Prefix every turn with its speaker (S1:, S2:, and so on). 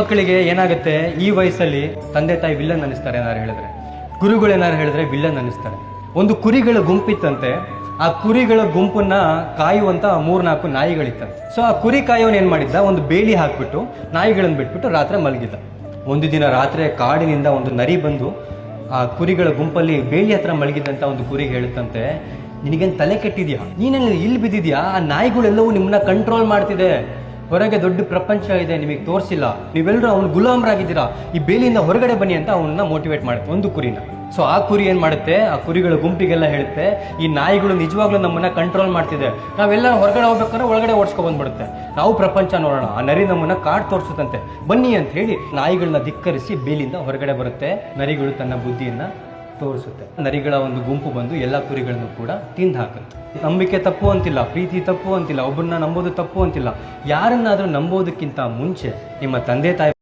S1: ಮಕ್ಕಳಿಗೆ ಏನಾಗುತ್ತೆ, ಈ ವಯಸ್ಸಲ್ಲಿ ತಂದೆ ತಾಯಿ ವಿಲ್ಲನ್ ಅನ್ನಿಸ್ತಾರೆ ಏನಾರು ಹೇಳಿದ್ರೆ, ಗುರುಗಳು ಏನಾರು ಹೇಳಿದ್ರೆ ವಿಲ್ಲನ್ ಅನ್ನಿಸ್ತಾರೆ. ಒಂದು ಕುರಿಗಳ ಗುಂಪಿತ್ತಂತೆ, ಆ ಕುರಿಗಳ ಗುಂಪನ್ನ ಕಾಯುವಂತ 3-4 ನಾಯಿಗಳಿತ್ತಂತೆ. ಸೊ ಆ ಕುರಿ ಕಾಯೋನ್ ಏನ್ ಮಾಡಿದ್ದ, ಒಂದು ಬೇಲಿ ಹಾಕ್ಬಿಟ್ಟು ನಾಯಿಗಳನ್ನ ಬಿಟ್ಬಿಟ್ಟು ರಾತ್ರಿ ಮಲಗಿದ್ದ. ಒಂದು ದಿನ ರಾತ್ರಿ ಕಾಡಿನಿಂದ ಒಂದು ನರಿ ಬಂದು ಆ ಕುರಿಗಳ ಗುಂಪಲ್ಲಿ ಬೇಲಿ ಹತ್ರ ಮಲಗಿದ್ದಂತ ಒಂದು ಕುರಿಗೆ ಹೇಳುತ್ತಂತೆ, ನಿನಗೇನು ತಲೆ ಕೆಟ್ಟಿದ್ಯಾ, ನೀನೇನು ಇಲ್ಲಿ ಬಿದ್ದಿದ್ಯಾ, ಆ ನಾಯಿಗಳೆಲ್ಲವೂ ನಿಮ್ಮನ್ನ ಕಂಟ್ರೋಲ್ ಮಾಡ್ತಿದೆ, ಹೊರಗೆ ದೊಡ್ಡ ಪ್ರಪಂಚ ಇದೆ, ನಿಮಗೆ ತೋರಿಸಿಲ್ಲ, ನೀವೆಲ್ಲರೂ ಅವ್ನು ಗುಲಾಮರಾಗಿದ್ದೀರಾ, ಈ ಬೇಲಿಯಿಂದ ಹೊರಗಡೆ ಬನ್ನಿ ಅಂತ ಅವನ್ನ ಮೋಟಿವೇಟ್ ಮಾಡುತ್ತೆ ಒಂದು ಕುರಿನ. ಸೊ ಆ ಕುರಿ ಏನ್ ಮಾಡುತ್ತೆ, ಆ ಕುರಿಗಳ ಗುಂಪಿಗೆಲ್ಲ ಹೇಳುತ್ತೆ, ಈ ನಾಯಿಗಳು ನಿಜವಾಗ್ಲೂ ನಮ್ಮನ್ನ ಕಂಟ್ರೋಲ್ ಮಾಡ್ತಿದೆ, ನಾವೆಲ್ಲ ಹೊರಗಡೆ ಹೋಗ್ಬೇಕಾದ್ರೆ ಒಳಗಡೆ ಓಡಿಸ್ಕೊ ಬಂದ್ಬಿಡುತ್ತೆ, ನಾವು ಪ್ರಪಂಚ ನೋಡೋಣ, ಆ ನರಿ ನಮ್ಮನ್ನ ಕಾಡ್ ತೋರಿಸುತ್ತಂತೆ, ಬನ್ನಿ ಅಂತ ಹೇಳಿ ನಾಯಿಗಳನ್ನ ಧಿಕ್ಕರಿಸಿ ಬೇಲಿಂದ ಹೊರಗಡೆ ಬರುತ್ತೆ. ನರಿಗಳು ತನ್ನ ಬುದ್ಧಿಯನ್ನ ತೋರಿಸುತ್ತೆ. ನರಿಗಳ ಒಂದು ಗುಂಪು ಬಂದು ಎಲ್ಲ ಕುರಿಗಳನ್ನು ಕೂಡ ತಿಂದು ಹಾಕುತ್ತೆ. ನಂಬಿಕೆ ತಪ್ಪು ಅಂತಿಲ್ಲ, ಪ್ರೀತಿ ತಪ್ಪು ಅಂತಿಲ್ಲ, ಒಬ್ಬರನ್ನ ನಂಬೋದು ತಪ್ಪು ಅಂತಿಲ್ಲ. ಯಾರನ್ನಾದ್ರೂ ನಂಬೋದಕ್ಕಿಂತ ಮುಂಚೆ ನಿಮ್ಮ ತಂದೆ ತಾಯಿ